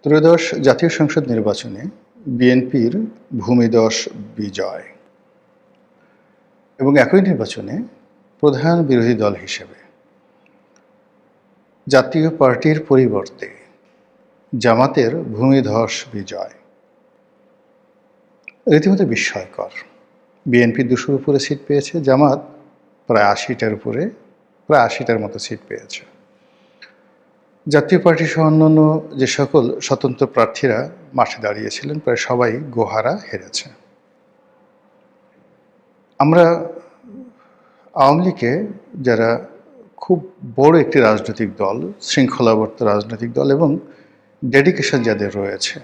ত্রয়োদশ জাতীয় সংসদ নির্বাচনে বিএনপির ভূমিধস বিজয় এবং একই নির্বাচনে প্রধান বিরোধী দল হিসেবে জাতীয় পার্টির পরিবর্তে জামাতের ভূমিধস বিজয় রীতিমতো বিস্ময়কর। বিএনপি ২০০-র উপরে সিট পেয়েছে, জামাত প্রায় ৮০টার মতো সিট পেয়েছে। জাতীয় পার্টি সহ অন্যান্য যে সকল স্বতন্ত্র প্রার্থীরা মাঠে দাঁড়িয়েছিলেন প্রায় সবাই গোহারা হেরেছে। আমরা আওয়ামী লীগকে যারা খুব বড় একটি রাজনৈতিক দল, শৃঙ্খলাবদ্ধ রাজনৈতিক দল এবং ডেডিকেশন যাদের রয়েছে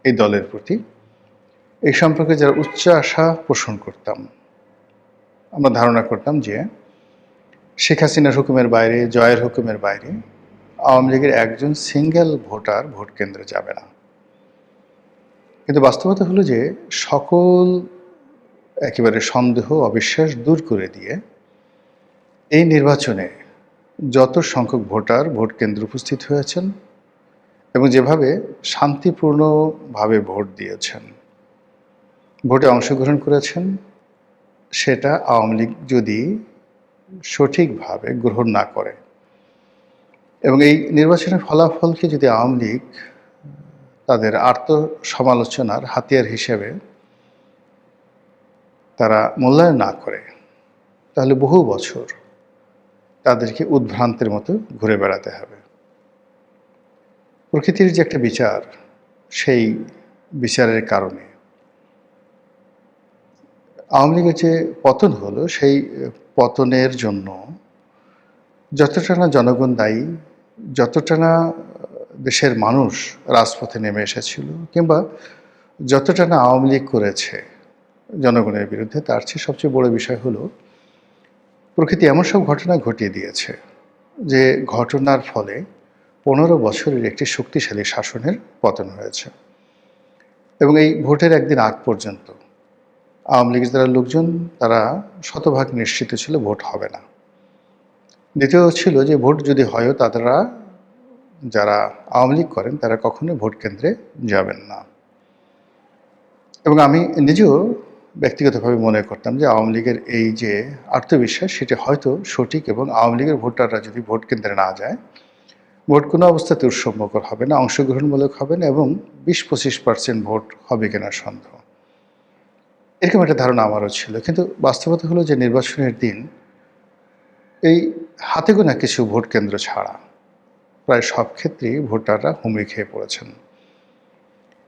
এই দলের প্রতি, এই সম্পর্কে যারা উচ্চ আশা পোষণ করতাম, আমরা ধারণা করতাম যে শেখ হাসিনার হুকুমের বাইরে, জয়ের হুকুমের বাইরে আওয়ামী লীগের একজন সিঙ্গেল ভোটার ভোট কেন্দ্রে যাবে না। কিন্তু বাস্তবতা হলো যে সকল একেবারে সন্দেহ, অবিশ্বাস দূর করে দিয়ে এই নির্বাচনে যত সংখ্যক ভোটার ভোট কেন্দ্রে উপস্থিত হয়েছেন এবং যেভাবে শান্তিপূর্ণভাবে ভোট দিয়েছেন, ভোটে অংশগ্রহণ করেছেন, সেটা আওয়ামী লীগ যদি সঠিকভাবে গ্রহণ না করে এবং এই নির্বাচনের ফলাফলকে যদি আওয়ামী লীগ তাদের আত্মসমালোচনার হাতিয়ার হিসেবে তারা মূল্যায়ন না করে, তাহলে বহু বছর তাদেরকে উদ্ভ্রান্তের মতো ঘুরে বেড়াতে হবে। প্রকৃতির যে একটা বিচার, সেই বিচারের কারণে আওয়ামী লীগের যে পতন হলো, সেই পতনের জন্য যতটা না জনগণ দায়ী, যতটা না দেশের মানুষ রাজপথে নেমে এসেছিল, কিংবা যতটা না আওয়ামী লীগ করেছে জনগণের বিরুদ্ধে, তার চেয়ে সবচেয়ে বড় বিষয় হলো প্রকৃতি এমন সব ঘটনা ঘটিয়ে দিয়েছে যে ঘটনার ফলে 15 বছরের একটি শক্তিশালী শাসনের পতন হয়েছে। এবং এই ভোটের একদিন আগ পর্যন্ত আওয়ামী লীগের যারা লোকজন তারা শতভাগ নিশ্চিত ছিল ভোট হবে না। দ্বিতীয় ছিল যে ভোট যদি হয়ও তারা, যারা আওয়ামী লীগ করেন, তারা কখনোই ভোট কেন্দ্রে যাবেন না। এবং আমি নিজেও ব্যক্তিগতভাবে মনে করতাম যে আওয়ামী লীগের এই যে আত্মবিশ্বাস, সেটি হয়তো সঠিক, এবং আওয়ামী লীগের ভোটাররা যদি ভোট কেন্দ্রে না যায়, ভোট কোনো অবস্থাতে উৎসবমুখর হবে না, অংশগ্রহণমূলক হবে না, এবং 20-25% ভোট হবে কিনা সন্দেহ। এরকম একটা ধারণা আমারও ছিল। কিন্তু বাস্তবতা হলো যে নির্বাচনের দিন এই হাতে গোনা কিছু ভোট কেন্দ্র ছাড়া প্রায় সব ক্ষেত্রেই ভোটাররা হুমড়ি খেয়ে পড়েছেন।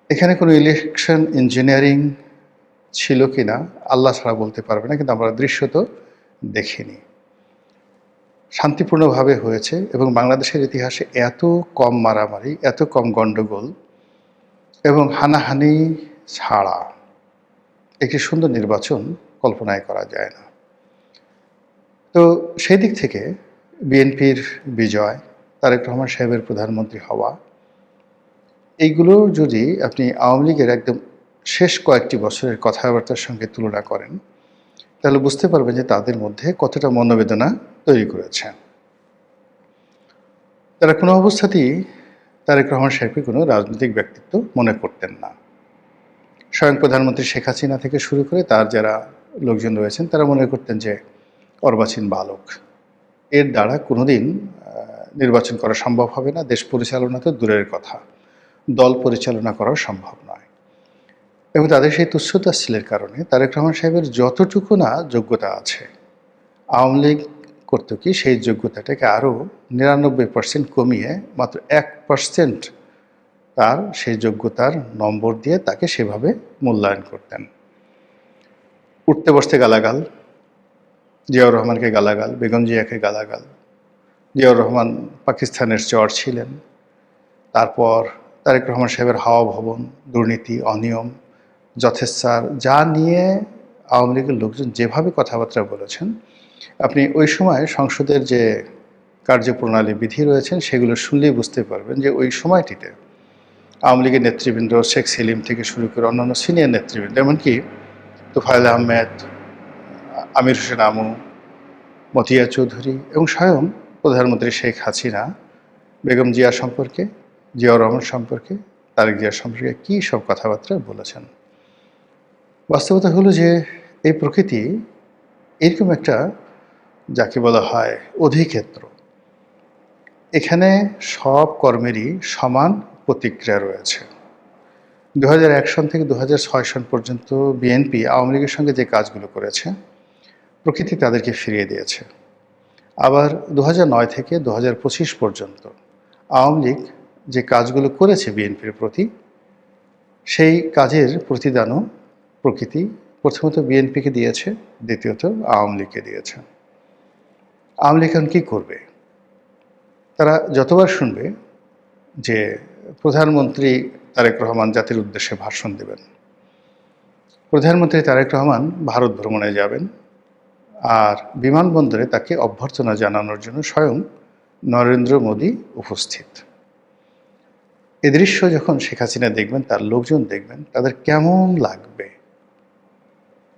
এখানে কোনো ইলেকশন ইঞ্জিনিয়ারিং ছিল কি না আল্লাহ ছাড়া বলতে পারবে না, কিন্তু আমরা দৃশ্য তো দেখিনি। শান্তিপূর্ণভাবে হয়েছে এবং বাংলাদেশের ইতিহাসে এত কম মারামারি, এত কম গণ্ডগোল এবং হানাহানি ছাড়া একটি সুন্দর নির্বাচন কল্পনাই করা যায় না। তো সেই দিক থেকে বিএনপির বিজয়, তারেক রহমান সাহেবের প্রধানমন্ত্রী হওয়া, এইগুলো যদি আপনি আওয়ামী লীগের একদম শেষ কয়েকটি বছরের কথাবার্তার সঙ্গে তুলনা করেন, তাহলে বুঝতে পারবেন যে তাদের মধ্যে কতটা মনোবেদনা তৈরি করেছে। তারা কোনো অবস্থাতেই তারেক রহমান সাহেবকে কোনো রাজনৈতিক ব্যক্তিত্ব মনে করতেন না। স্বয়ং প্রধানমন্ত্রী শেখ হাসিনা থেকে শুরু করে তার যারা লোকজন রয়েছেন, তারা মনে করতেন যে অর্বাচীন বালক, এর দ্বারা কোনোদিন নির্বাচন করা সম্ভব হবে না, দেশ পরিচালনা তো দূরের কথা, দল পরিচালনা করাও সম্ভব নয়। এবং তাদের সেই তুচ্ছতাচ্ছিলের কারণে তারেক রহমান সাহেবের যতটুকু না যোগ্যতা আছে, আওয়ামী লীগ করতো কি সেই যোগ্যতাটাকে আরও 99% কমিয়ে মাত্র 1% তার সেই যোগ্যতার নম্বর দিয়ে তাকে সেভাবে মূল্যায়ন করতেন। উঠতে বসতে গালাগাল, জিয়াউর রহমানকে গালাগাল, বেগম জিয়াকে গালাগাল। জিয়াউর রহমান পাকিস্তানের চর ছিলেন। তারপর তারেক রহমান সাহেবের হাওয়া ভবন, দুর্নীতি, অনিয়ম, যথেচ্ছার, যা নিয়ে আওয়ামী লীগের লোকজন যেভাবে কথাবার্তা বলেছেন, আপনি ওই সময় সংসদের যে কার্যপ্রণালী বিধি রয়েছেন সেগুলো শুনলেই বুঝতে পারবেন যে ওই সময়টিতে আওয়ামী লীগের নেতৃবৃন্দ, শেখ সেলিম থেকে শুরু করে অন্যান্য সিনিয়র নেতৃবৃন্দ, এমনকি তোফায়েল আহমেদ, আমির হোসেন আমু, মতিয়া চৌধুরী এবং স্বয়ং প্রধানমন্ত্রী শেখ হাসিনা বেগম জিয়া সম্পর্কে, জিয়াউর রহমান সম্পর্কে তারেক জিয়া সম্পর্কে কী সব কথাবার্তা বলেছেন। বাস্তবতা হলো যে এই প্রকৃতি এরকম একটা, যাকে বলা হয় অধিক্ষেত্র। এখানে সব কর্মেরই সমান প্রতিক্রিয়া রয়েছে। ২০০১ সন থেকে ২০০৬ সন পর্যন্ত বিএনপি আওয়ামী লীগের সঙ্গে যে কাজগুলো করেছে, প্রকৃতি তাদেরকে ফিরিয়ে দিয়েছে। আবার ২০০৯ থেকে ২০২৫ পর্যন্ত আওয়ামী লীগ যে কাজগুলো করেছে বিএনপির প্রতি, সেই কাজের প্রতিদানও প্রকৃতি প্রথমত বিএনপিকে দিয়েছে, দ্বিতীয়ত আওয়ামী লীগকে দিয়েছে। আওয়ামী লীগ এখন কী করবে? তারা যতবার শুনবে যে প্রধানমন্ত্রী তারেক রহমান জাতির উদ্দেশ্যে ভাষণ দেবেন, প্রধানমন্ত্রী তারেক রহমান ভারত ভ্রমণে যাবেন, আর বিমানবন্দরে তাকে অভ্যর্থনা জানানোর জন্য স্বয়ং নরেন্দ্র মোদী উপস্থিত। এ দৃশ্য যখন শেখ হাসিনা দেখবেন, তার লোকজন দেখবেন, তাদের কেমন লাগবে,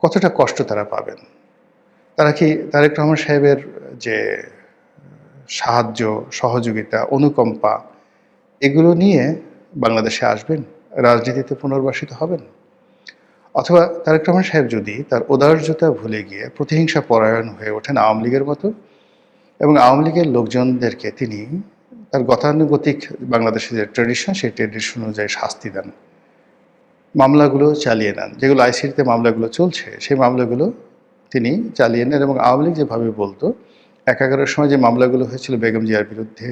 কতটা কষ্ট তারা পাবেন। তারা কি তারেক রহমান সাহেবের যে সাহায্য, সহযোগিতা, অনুকম্পা, এগুলো নিয়ে বাংলাদেশে আসবেন, রাজনীতিতে পুনর্বাসিত হবেন? অথবা তারেক রহমান সাহেব যদি তার উদারতা ভুলে গিয়ে প্রতিহিংসা পরায়ণ হয়ে ওঠেন আওয়ামী লীগের মতো, এবং আওয়ামী লীগের লোকজনদেরকে তিনি তার গতানুগতিক বাংলাদেশের যে ট্র্যাডিশন, সেই ট্র্যাডিশন অনুযায়ী শাস্তি দেন, মামলাগুলো চালিয়ে নেন, যেগুলো আইসিটিতে মামলাগুলো চলছে সেই মামলাগুলো তিনি চালিয়ে নেন। এবং আওয়ামী লীগ যেভাবে বলতো, ১/১১-র সময় যে মামলাগুলো হয়েছিল বেগম জিয়ার বিরুদ্ধে,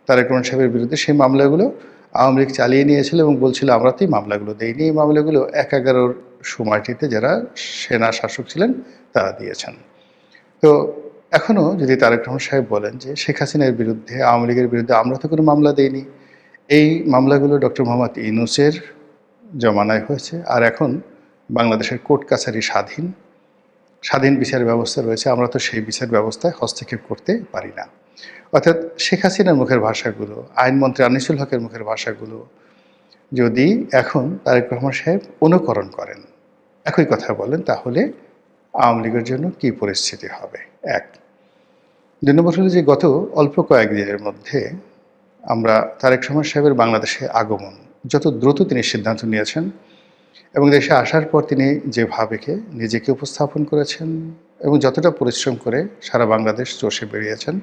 তারেক রহমান সাহেবের বিরুদ্ধে, সেই মামলাগুলো আওয়ামী লীগ চালিয়ে নিয়েছিল এবং বলছিল আমরা তো এই মামলাগুলো দেইনি। এই মামলাগুলো ১/১১-র সময়টিতে যারা সেনা শাসক ছিলেন তারা দিয়েছেন। তো এখনও যদি তারেক রহমান সাহেব বলেন যে শেখ হাসিনার বিরুদ্ধে, আওয়ামী লীগের বিরুদ্ধে আমরা তো কোনো মামলা দেইনি, এই মামলাগুলো ডক্টর মোহাম্মদ ইউনূসের জমানায় হয়েছে, আর এখন বাংলাদেশের কোর্ট কাছারি স্বাধীন বিচার ব্যবস্থা রয়েছে, আমরা তো সেই বিচার ব্যবস্থায় হস্তক্ষেপ করতে পারি না। অর্থাৎ শেখ হাসিনার মুখের ভাষাগুলো, আইনমন্ত্রী আনিসুল হকের মুখের ভাষাগুলো যদি এখন তারেক রহমান সাহেব অনুকরণ করেন, একই কথা বলেন, তাহলে আওয়ামী লীগের জন্য কী পরিস্থিতি হবে? এক। ২ নম্বর হলো যে গত অল্প কয়েকদিনের মধ্যে আমরা তারেক রহমান সাহেবের বাংলাদেশে আগমন, যত দ্রুত তিনি সিদ্ধান্ত নিয়েছেন এবং দেশে আসার পর তিনি যেভাবে নিজেকে উপস্থাপন করেছেন এবং যতটা পরিশ্রম করে সারা বাংলাদেশ চষে বেরিয়েছেন,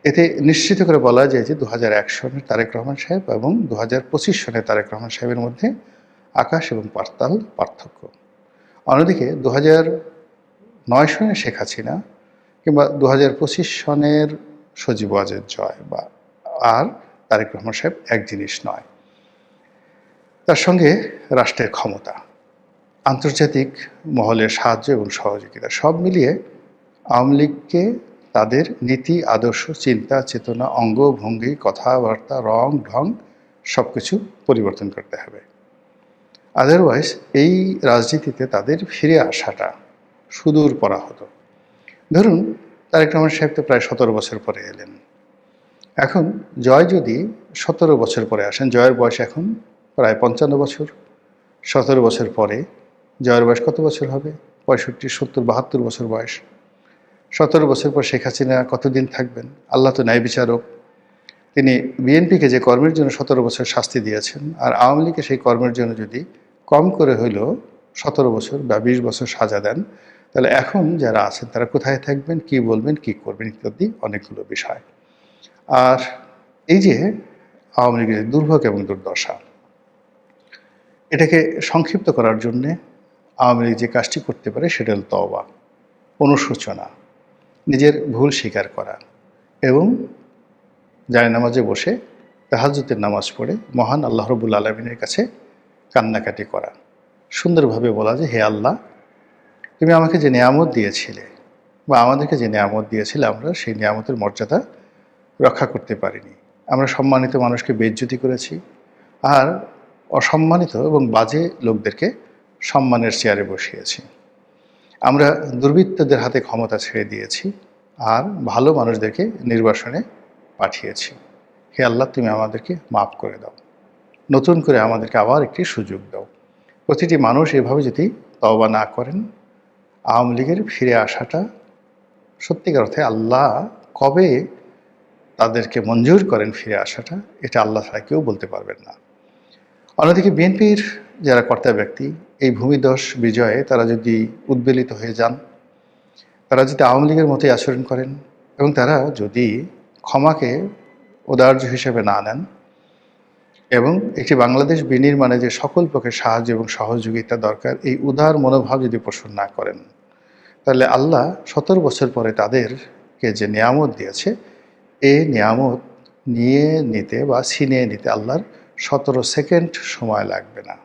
এতে নিশ্চিত করে বলা যায় যে ২০০১ সনের তারেক রহমান সাহেব এবং ২০২৫ সনের তারেক রহমান সাহেবের মধ্যে আকাশ এবং পাতাল পার্থক্য। অন্যদিকে ২০০৯ সনের শেখ হাসিনা কিংবা ২০২৫ সনের সজীব ওয়াজেদ জয় বা আর তারেক রহমান সাহেব এক জিনিস নয়। তার সঙ্গে রাষ্ট্রের ক্ষমতা, আন্তর্জাতিক মহলের সাহায্য এবং সহযোগিতা, সব মিলিয়ে আওয়ামী লীগকে তাদের নীতি, আদর্শ, চিন্তা, চেতনা, অঙ্গভঙ্গি, কথাবার্তা, রং ঢং সব কিছু পরিবর্তন করতে হবে। আদারওয়াইজ এই রাজনীতিতে তাদের ফিরে আসাটা সুদূর পরা হতো। ধরুন তারেক রহমান সাহেব তো প্রায় ১৭ বছর পরে এলেন। এখন জয় যদি ১৭ বছর পরে আসেন, জয়ের বয়স এখন প্রায় ৫৫ বছর, ১৭ বছর পরে জয়ের বয়স কত বছর হবে? ৬৫, ৭০, ৭২ বছর বয়স। ১৭ বছর পর শেখ হাসিনা কতদিন থাকবেন? আল্লাহ তো ন্যায় বিচারক। তিনি বিএনপিকে যে কর্মের জন্য ১৭ বছর শাস্তি দিয়েছেন, আর আওয়ামী লীগকে সেই কর্মের জন্য যদি কম করে হইলেও ১৭ বছর বা ২০ বছর সাজা দেন, তাহলে এখন যারা আছেন তারা কোথায় থাকবেন, কি বলবেন, কি করবেন ইত্যাদি অনেকগুলো বিষয়। আর এই যে আওয়ামী লীগের দুর্ভোগ এবং দুর্দশা, এটাকে সংক্ষিপ্ত করার জন্যে আওয়ামী লীগ যে কাজটি করতে পারে সেটা হল তওবা, অনুশোচনা, নিজের ভুল স্বীকার করা এবং জায়নামাজে বসে তাহাজ্জুদের নামাজ পড়ে মহান আল্লাহ রাব্বুল আলামিনের কাছে কান্নাকাটি করা, সুন্দরভাবে বলা যে হে আল্লাহ, তুমি আমাকে যে নিয়ামত দিয়েছিলে বা আমাদেরকে যে নিয়ামত দিয়েছিলে, আমরা সেই নিয়ামতের মর্যাদা রক্ষা করতে পারিনি। আমরা সম্মানিত মানুষকে বেইজ্জতি করেছি, আর অসম্মানিত এবং বাজে লোকদেরকে সম্মানের চেয়ারে বসিয়েছি। আমরা দুর্বৃত্তদের হাতে ক্ষমতা ছেড়ে দিয়েছি আর ভালো মানুষদেরকে নির্বাসনে পাঠিয়েছি। হে আল্লাহ, তুমি আমাদেরকে মাফ করে দাও, নতুন করে আমাদেরকে আবার একটি সুযোগ দাও। প্রতিটি মানুষ এভাবে যদি তওবা না করেন, আওয়ামী লীগের ফিরে আসাটা সত্যিকার অর্থে আল্লাহ কবে তাদেরকে মঞ্জুর করেন ফিরে আসাটা, এটা আল্লাহ ছাড়া কেউ বলতে পারবেন না। অন্যদিকে বিএনপির যারা কর্তা ব্যক্তি এই ভূমিধস বিজয়ে তারা যদি উদ্বেলিত হয়ে যান, তারা যদি আওয়ামী লীগের মতোই আচরণ করেন এবং তারা যদি ক্ষমাকে ঔদার্য হিসেবে না নেন এবং একটি বাংলাদেশ বিনির্মাণে যে সকল প্রকার সাহায্য এবং সহযোগিতা দরকার এই উদার মনোভাব যদি পোষণ না করেন, তাহলে আল্লাহ ১৭ বছর পরে তাদেরকে যে নিয়ামত দিয়েছে এই নিয়ামত নিয়ে নিতে বা ছিনিয়ে নিতে আল্লাহর ১৭ সেকেন্ড সময় লাগবে না।